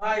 Ay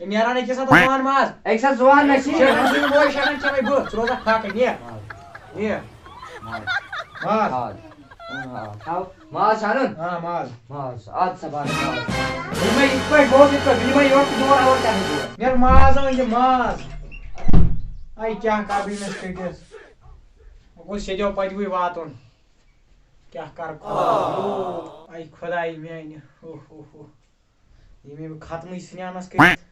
نیران أکِس ہتس زوان ماز أکِس ہتھ زوان مےٚ چھِ شیرن سٕنٛدۍ بوے شیرن چمے بہٕ ژٕ روزکھ فاقے نیر نیر ماز تھاو ماز چھا اَنُن ماز ماز اَدٕ سا بَس ماز یہِ مےٚ یِتھ پٲٹھۍ گوٚو یِتھ پٲٹھۍ یہِ مےٚ یورٕ دورٕ وورٕ کَرنہِ بہٕ نیر ماز أنۍ یہِ ماز اے کیٛاہ کَرٕ بہٕ أمِس کٔٹِس وۄنۍ گوٚژھ ییٚتیو پتوٕے واتُن کیٛاہ کَرٕ اے خۄداے میٛانہِ ییٚمے بہٕ ختمٕے سِنیانَس کٔرِتھ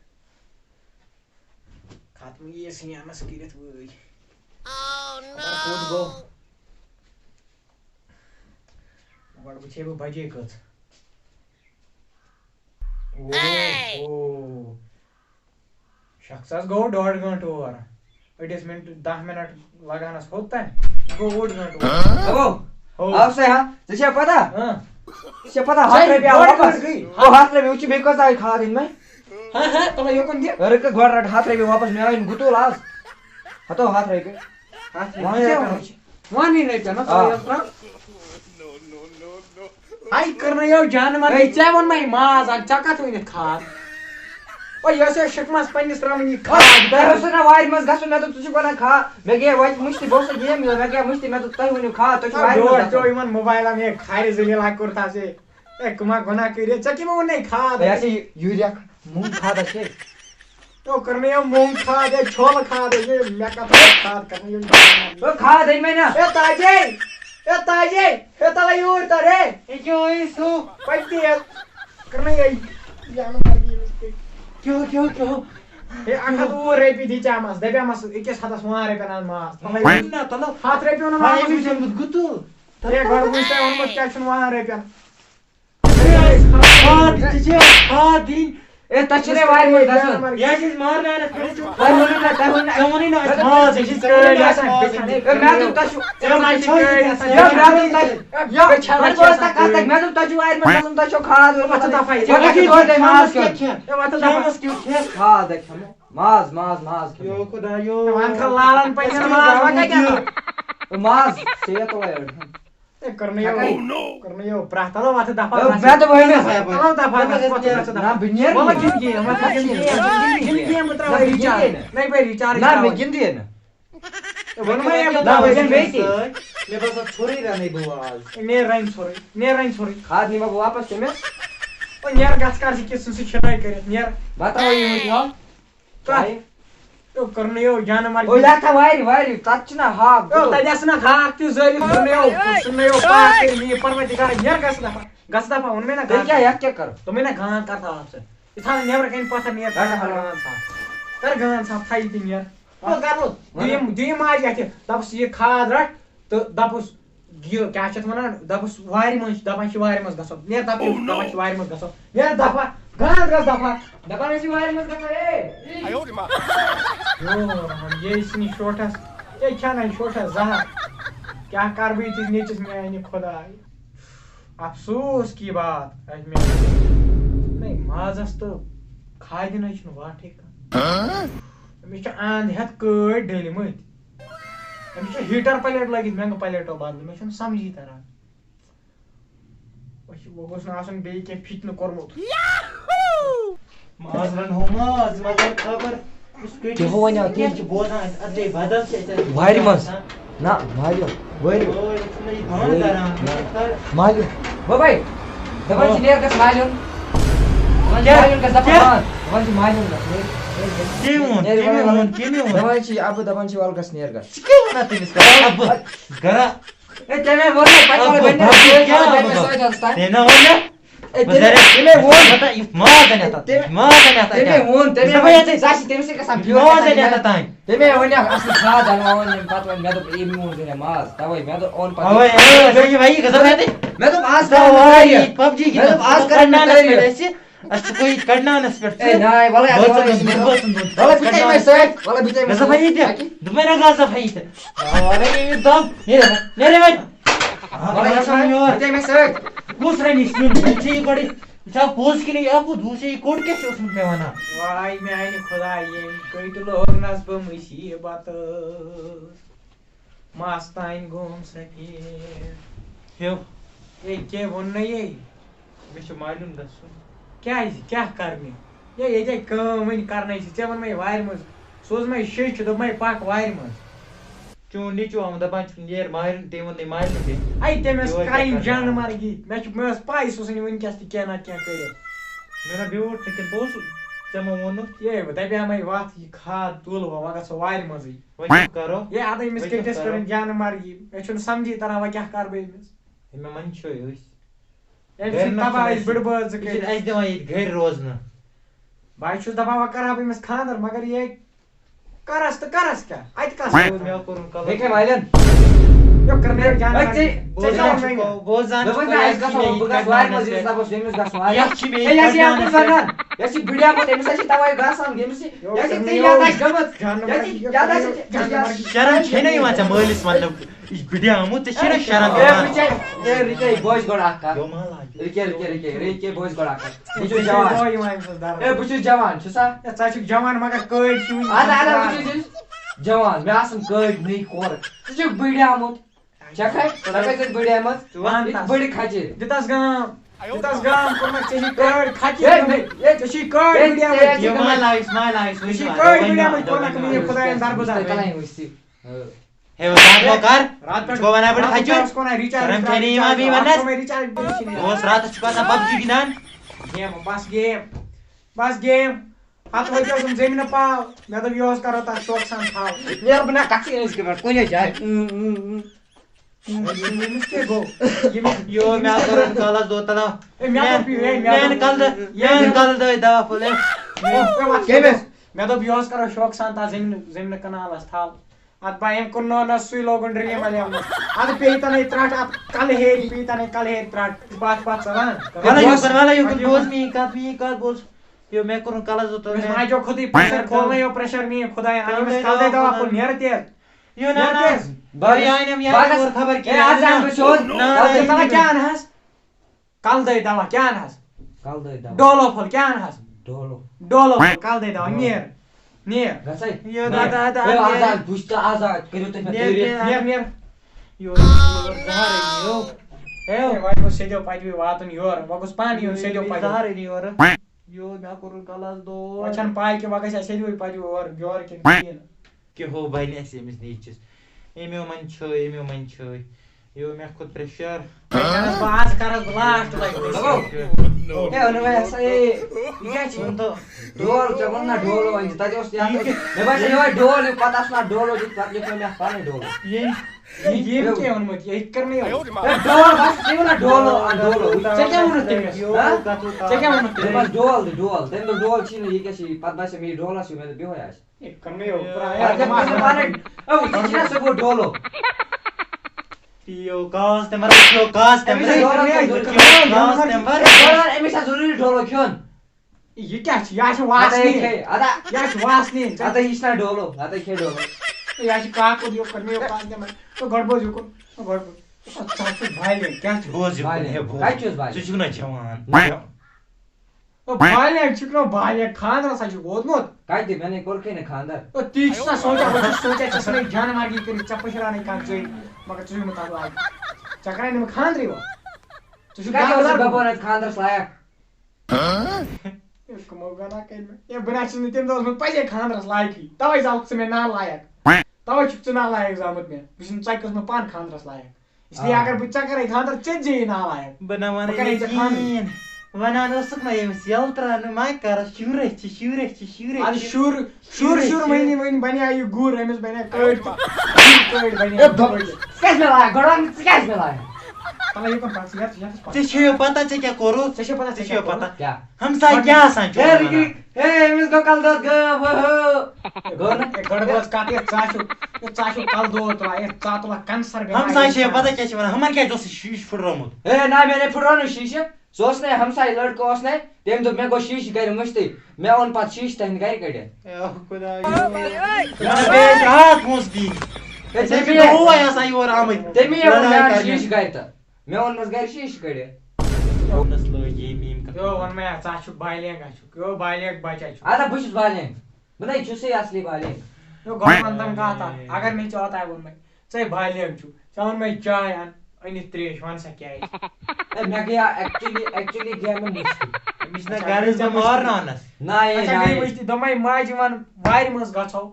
ختمٕے یہِ سِنیانَس کٔرِتھ وٲے کوٚت گوٚو گۄڈٕ وٕچھے بہٕ بجے کٔژ شخصس گوٚو 1.5 گٲنٛٹہٕ اور أڑِس مِنٹ 10 مِنٹ لگانس ہوٚت تانۍ گوٚو 1.5 گٲنٛٹہٕ آو سا ہا ژےٚ چھےٚ پتہ ژےٚ چھےٚ پتہ 100 رۄپیہِ آو واپس 100 رۄپیہِ وٕچھ بیٚیہِ کۭژ آیہِ کھاد أنۍ مےٚ تَلے یوکُن دِ رٕکہٕ گۄڈٕ رٹ 100 رۄپیہِ واپس مےٚ آیہِ گُتوٗل آز ہتو 100 رۄپیہِ وانی رۄپیہِ نا اے کٔرنٲیو جانور ژےٚ ووٚنمے ماز اکھ ژےٚ کتھ ؤنِتھ کھاد یۄس یہِ شِکمس پننِس تراوٕنۍ یہِ کھاد تۄہہِ اوسوٕ نا وارِ منٛز گژھُن مےٚ دوٚپ ژٕ چھُکھ وَنان کھاد مےٚ گٔیے وَتہِ مٔشتٕے بہٕ اوسُس گیم گِنٛدان مےٚ گٔیے مٔشتٕے مےٚ دوٚپ تُہۍ ؤنِو کھاد تُہۍ چھُو وارِ منٛز گژھُن یِمن موبایلن ہے کھارِ ذٔلیٖل کوٚرتھا ژےٚ ہے کٕما گۄناہ کٔرِتھ ژےٚ کٔمۍ ووٚننَے کھاد یہِ ہسا یہِ یوٗریا موٗنٛگ کھاد چھے کٔرنٲیو موٚنٛگ کھاد ہے چھولہٕ کھاد مےٚ کتھ کھاد کٔرنٲیو کھاد أنۍ مےٚ نا اے تاجے ہے تَلے یوٗرۍ تر ہے پٔتۍ کٔرنٲیو ہے 100 رۄپیہِ دی ژےٚ دپیٛامَس أکِس ہتس 100 رۄپین اَن ماز 100 رۄپیہِ اوٚنُن ہے گۄڈٕ وٕچھ تۄہہِ اوٚنمُت کیٛاہ چھُنہٕ 100 رۄپین اے تۄہہِ چھُو نا وارِ منٛز گژھُن مےٚ دوٚپ تۄہہِ چھُو مےٚ دوٚپ تۄہہِ چھُو وارِ منٛز گژھُن تۄہہِ چھو کھاد کھاد کھٮ۪مو ماز ماز ماز لالن پنٛنٮ۪ن ماز ماز ژےٚ تُلے کٔرنٲیو پرٛٮ۪تھ تلو وَتھٕ دفعہ مےٚ دوٚپ مےٚ گِنٛدے نہٕ نیر رنہِ ژھورٕے کھاد نِمہٕ بہٕ واپس تٔمِس نیر گژھ کر ژٕ کِس سۭتۍ شِنٲے کٔرِتھ نیر بہٕ تراوٕ یہِ کٔرنٲیو جانور وارِ تتھ چھُنا ہاکھ تتہِ آسہٕ نا ہاکھ تہِ زٲلِتھ ژھٕننٲیو پاک کٔرِتھ یہِ پروردِگار نیر گژھ دفعہ ووٚنمے نا کیٛاہ یتھ کیٛاہ کرو دوٚپمے نا گانٛد کر صاف ژٕ یہِ تھاو نٮ۪برٕ کَنۍ پتھر نیر کر گانٛد صاف تھایہِ تہِ نیر دِیِم ماجہِ اَتھِ دپُس یہِ کھاد رٹ تہٕ دپُس یہِ کیٛاہ چھِ اتھ وَنان دپُس وارِ منٛز دپان چھِ وارِ منٛز گژھو نیر دپان چھِ وارِ منٛز گژھو نیر دفعہ گانٛد گژھ دفعہ دپان ٲسۍ وارِ منٛز یے سٕنہِ شوٹھس یے کھٮ۪نَے شوٹھس زہر کیٛاہ کر بہٕ یِتھِس نیٚچِس میانہِ خۄداے افسوٗس کی بات نہیں مازس تہٕ کھادِ نَے چھُنہٕ واٹھٕے کانٛہہ أمِس چھِ اَنٛد ہٮ۪تھ کٲڑۍ ڈٔلۍمٕتۍ أمِس چھِ ہیٖٹر پلیٹ لٲگِتھ مٮ۪نٛگہٕ پلیٹو بدلہٕ مےٚ چھُنہٕ سمجھی تران وۄنۍ گوٚژھ نہٕ آسُن بیٚیہِ کینٛہہ فِتنہٕ کوٚرمُت وارِ منٛز نہ مالیو مالیو بٲے دپان چھِ نیر گژھ مالیُن دپان چھِ مالیُن دپان چھِ ابہٕ دپان چھِ وَلہٕ گژھ نیر گژھ تَمے ووٚن تَمے ووٚنیٛاکھ اصٕل کھاد اناوان پتہٕ وۄنۍ مےٚ دوٚپ أمۍ ووٚن ژےٚ ماز تَوے مےٚ دوٚپ اوٚن پتہٕ مےٚ دوٚپ آز واے میانہِ خۄداے ییٚمۍ کٔٹۍ لوگنس بہٕ مُصیٖبت مستانۍ گوم سفید ہے کیٛاہ ووٚن نَے مےٚ چھُ مالیُن گژھُن کیٛازِ کیٛاہ کر مےٚ ییٚتے کٲم وۄنۍ کَرنَے چھِ ژےٚ ووٚنمَے وارِ منٛز سوز مےٚ شیٚچھ دوٚپمَے پَکھ وارِ منٛز چون نیٚچوٗ آمُت دَپان چھُ نیر مارُن تٔمۍ ووٚن نہٕ مارنہِ تہِ اَے تٔمۍ ٲس کَرٕنۍ جانہٕ مرگی مےٚ ٲس پَے سُہ ژھٕنہِ وٕنۍکٮ۪س تہِ کینٛہہ نَتہٕ کینٛہہ کٔرِتھ مےٚ نا بیوٗٹھ نہٕ کِنہٕ بہٕ اوسُس ژےٚ ما ووٚنُتھ دَپیٛامَے وَتھ یہِ کھاد تُل وۄنۍ گژھو وارِ منٛزٕے وۄنۍ کیٛاہ کَرو اَدٕ أمِس کٔٹِس کٔرٕنۍ جانہٕ مرگی مےٚ چھُنہٕ سَمجھی تَران وۄنۍ کیٛاہ کَرٕ بہٕ أمِس مےٚ منٛدچھوے أسۍ أمۍ سٕنٛدۍ تباہ أسۍ بٕڈٕ بٲژ زٕ یہِ کٔرِتھ چھُنہٕ اَسہِ دِوان ییٚتہِ گرِ روزنہٕ بہٕ چھُس دَپان وۄنۍ کَرٕ ہا بہٕ أمِس خانٛدر مگر یہِ کَرَس تہٕ کَرَس کیٛاہ اَتہِ کَس مےٚ کوٚرُن دیکھے مالین یو کٔرنٲیِکھ جانہٕ أے مرگی بوزان مےٚ ووٚن أسۍ گژھو بہٕ گژھٕ وارِ منٛز ییٚمِس دَپوس ییٚمِس گژھُن وارِ یَتھ چھِ ہے یہِ چھِ یَپٲرۍ وَنان یہِ چھِ بٕڈیومُت أمِس ہا چھِ تَوَے گژھان ییٚمِس یہِ چھِ ژےٚ یاد آسہِ گٔمٕژ شرم چھے نہ یِوان ژےٚ مٲلِس وَننہٕ یہِ چھُ بٕڈیومُت ژےٚ چھے نہ شرم یِوان رِکے بوزِ گۄڈٕ اکھ کَتھ یو مالا رِکے بوزِ گۄڈٕ اکھ کَتھ بہٕ چھُس جوان ہے بہٕ چھُس جوان چھُسا ژٕ چھُکھ جوان مگر کٲڑۍ چھِ اَدٕ بہٕ چھُس جوان مےٚ آسَن کٲڑۍ نٔے کورٕ ژٕ چھُکھ بٕڈیومُت چھَکھے ژٕ کَتہِ بٕڈیمٕژ بٕڈِ کھَچہِ دِتَس گام کوٚرمَکھ ژےٚ چھِ کٲڑۍ کھَچہِ ژےٚ چھِ کٲڑۍ بٕڈیمٕتۍ یو مالایس مالایس ژےٚ چھی کٲڑۍ بٕڈیمٕتۍ کوٚرمَکھ میٛٲنۍ خۄدایَن دربٕدار ہے رات مو کر رات پٮ۪ٹھ چھُکھ وَنان بٕڈٕ کھَچُر کوٚرنا رِچارٕج شرم چھے نہٕ یِوان بیٚیہِ وَننَس رِچارٕج بہٕ اوس راتَس چھُکھ آسان پَب جی گِنٛدان بس گیم پَتہٕ وٲتۍ اوسُم زٔمیٖنہٕ پاو مےٚ دوٚپ یِہُس کَرو تَتھ شوقہٕ سان تھاو نیرٕ بہٕ نہ کَتھٕے ٲسۍ کَران کُنہِ جایہِ ییٚمِس کیٛاہ گوٚو یو مےٚ کوٚرُن کالَس دۄد تَلا مےٚ میٛانہِ کَلہٕ دٲدۍ دوا پھوٚل مےٚ دوٚپ یِہُس کَرو شوقہٕ سان تَتھ زٔمیٖنہٕ کَنالَس تھاو اَدٕ پَے أمۍ کوٚرنو سُے لوگُن ڈرٛیٖم وَلیومُت اَدٕ پیٚیہِ تَنَے ترٛٹھ اَتھ کَلہٕ ہیٚرِ پیٚیہِ تَنَے کَلہٕ ہیٚرِ ترٛٹھ پَتھ ژَلان بوز میٛٲنۍ کَتھ بوز یو مےٚ کوٚرُن کَلَس دۄد أمِس ماجو کھوٚتُے پرٛٮ۪شَر کھولنَے یو پرٛٮ۪شَر میٛٲنۍ خۄداین أمِس کَلہٕ دوا پھوٚل نیرٕ تیز یو نہ خبر کیٛاہ اَنہَس کَلہٕ دٲدۍ دوا کیٛاہ اَنہَس ڈولو پھوٚل کیٛاہ اَنہَس ڈولو پھوٚل کَلہٕ دٲدۍ دوا نیر وۄنۍ گوٚژھ سیٚدیو پَتہٕ واتُن یورٕ وۄنۍ گوٚژھ پانہٕ یُن سیٚدیو پَتہٕ یورٕ یو مےٚ کوٚرُن کَلَس دود وۄنۍ چھَنہٕ پاے کہِ وۄنۍ گژھِ اَسہِ سیٚدیوٕے پَتہٕ یورٕ کِنہٕ کِہیٖنۍ کہ ہو بَنہِ اَسہِ أمِس نیچِس أمیو منٛد یو مےٚ کھوٚت پرٛٮ۪شَر آز کَرَس بہٕ لاسٹ ڈول ژےٚ ووٚن نہ ڈولو أنۍ تَتہِ اوس مےٚ باسان یِہوے ڈول ہیوٗ پَتہٕ آسہِ نہ ڈولو دِتھ پَتہٕ لیکھنو مےٚ پَنٕنۍ ڈولو ییٚمۍ کیٛاہ ووٚنمُت یہِ کٔرنٕے ڈول بَس ژےٚ ووٚن نہ ڈولو ژےٚ کیٛاہ ووٚنُتھ تٔمِس ژےٚ کیٛاہ ووٚنُتھ تٔمۍ بَس ڈول تٔمۍ دوٚپ ڈول چھی نہٕ یہِ کیٛاہ چھِ پَتہٕ باسیو مےٚ یہِ ڈولَس ہیوٗ مےٚ دوٚپ یِہوے آسہِ ژےٚ چھِنہ سُہ گوٚو ڈولو أمِس آسہِ ضروٗری ڈولو کھیوٚن یہِ کیٛاہ چھِ یہِ آسہِ واسنہِ یہِ چھِ واسنہِ اَدٕ یہِ چھُنہ ڈولو اَدٕ کھے ڈولو یہِ چھِ کاکُد یہِ کوٚر مےٚ گۄڈٕ بوز یہِ کوٚر بالینٛگ کیٛاہ چھُ کَتہِ چھُس بھاے ژٕ چھُکھ نہ جوان بالینٛگ چھُکھ بالینٛگ خانٛدر ہسا چھُکھ ووتمُت کَتہِ مےٚ نے کوٚرکھٕے نہٕ خانٛدر تی چھُس نہ سونٛچان بہٕ چھُس سونٛچان ژےٚ ژھٕنَے جانہٕ مارگی کٔرِتھ ژےٚ پٔشراونَے کانٛہہ ژٔرۍ مگر ژٕ چھُکھ نہٕ تَتھ لایق ژےٚ کَرے نہٕ مےٚ خانٛدرٕے وۄنۍ ژٕ چھُکھ خانٛدرَس لایق کٕمو گنا کٔرۍ مےٚ بہٕ نہ چھُس نہٕ تَمہِ دۄہ اوسمُت پَزے خانٛدرَس لایقٕے تَوَے زاوُکھ ژٕ مےٚ نالایق تَوَے چھُکھ ژٕ نالایق زامُت مےٚ بہٕ چھُس ژےٚ کٔرٕس مےٚ پانہٕ خانٛدرَس لایق اِسلیے اگر بہٕ ژےٚ کَرے خانٛدر ژےٚ تہِ زیی نالایق بہٕ نہ وَنان وَنان اوسُکھ نہ ییٚمِس یَلہٕ ترٛاونہٕ ما کَرَس اَدٕ شُر وۄنۍ بَنے یہِ گُر أمِس بَنے کٲڑۍ ژےٚ چھےٚ پَتہ ژےٚ کیٛاہ کوٚرُتھ ژےٚ چھےٚ پَتہ ہمساے کیٛاہ آسان چھُ أمِس گوٚو کَلہٕ دود گۄڈٕ بوز کَتھ ژٕ آسیو کَلہٕ دود تُلان ژٕ تُلان کَنسَر ہمساے چھےٚ پَتہ کیٛاہ چھِ وَنان ہُمَن کیٛازِ اوس شیٖشہٕ پھٕٹرومُت ہے نہ مےٚ نے پھٕٹرو نہٕ شیٖشہٕ سُہ اوس نَے ہمساے لٔڑکہٕ اوس نَے تٔمۍ دوٚپ مےٚ گوٚو شیٖشہٕ گَرِ مٔشتٕے مےٚ اوٚن پَتہٕ شیٖشہٕ تٔہٕنٛدِ گَرِ کٔڑِتھ آسان یور آمٕتۍ تٔمی شیٖشہٕ گَرِ تہٕ مےٚ اوٚنمَس گَرِ شیٖشہٕ کٔڑِتھ ووٚن مےٚ ژٕ چھُکھ بالینٛگا چھُکھ بالینٛگ بَچا چھُکھ اَدٕ بہٕ چھُس بالینٛگ بہٕ نَے چھُسٕے اَصلی بالینٛگ گۄڈٕ وَن تَم کَتھ اَکھ اگر مےٚ ژےٚ اوتانۍ ووٚنمَے ژَے بالینٛگ چھُکھ ژےٚ ووٚنمَے چاے اَن أنِتھ ترٛیش وَن سا کیٛازِ مےٚ گٔیو ایکچُلی گٔیو مےٚ مٔشتٕے أمِس چھُنا غرض بہٕ مارناونَس اچھا گٔے مٔشتی دوٚپمَے ماجہِ وَن وارِ منٛز گژھو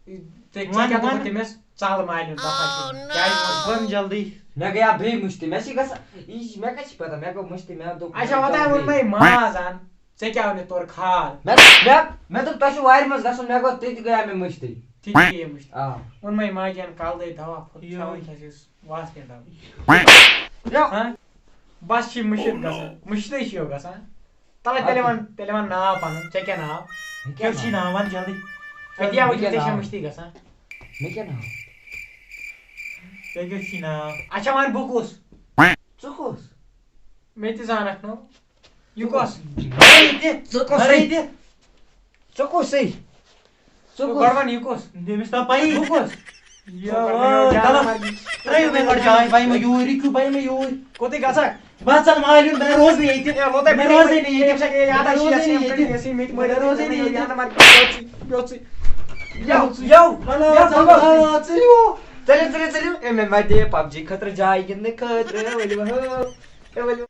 ژےٚ کیٛاہ دوٚپُتھ تٔمِس ژَل مالہِ کیٛازِ وَن جلدی مےٚ گٔیا بیٚیہِ مٔشتٕے مےٚ چھِ گژھان یہِ چھِ مےٚ کَتہِ چھِ پَتہ مےٚ گوٚو مٔشتٕے مےٚ دوٚپ اچھا وۄنۍ ووٚنمَے ماز اَن ژےٚ کیٛاہ ووٚنُتھ تورٕ کھاد مےٚ دوٚپ تۄہہِ چھُو وارِ منٛز گژھُن مےٚ گوٚو تہِ گٔیا مےٚ مٔشتٕے تہِ گٔیے مٔشتی آ ووٚنمَے ماجہِ اَن کَلہٕ دٲدۍ دوا پھوٚل کھٮ۪وان چھَس أسۍ واسپٮ۪ن دوا بس چھِ مٔشِد گژھان مٔشتٕے چھِ یو گژھان تَلے تیٚلہِ وَن ناو پَنُن ژےٚ کیٛاہ ناو کیٛاہ چھی ناو وَن جلدی أتی وٕچھِتھ ژےٚ چھےٚ مٔشتی گژھان مےٚ کیٛاہ ناو ژےٚ کیٛاہ چھی ناو اچھا وَن بہٕ کُس ژٕ کُس مےٚ تہِ زانکھ نو یہِ کۄس ژٕ کُسٕے ژٕ کُسٕے ژٕ گۄڈٕ وَن یہِ کُس تٔمِس تا پَیی بہٕ کُس ترٛٲیِو مےٚ گۄڈٕ جاے بہٕ یِمہٕ یوٗرۍ رِکِو بہٕ یِمہٕ یوٗرۍ کوٚتٕے گژھکھ بہٕ ژَل مالیُن بہٕ روزنہٕ ییٚتہِ بہٕ روزے نہٕ ژٔلِو مےٚ دِیہِ پب جی خٲطرٕ جاے گِنٛدنہٕ خٲطرٕ ؤلِو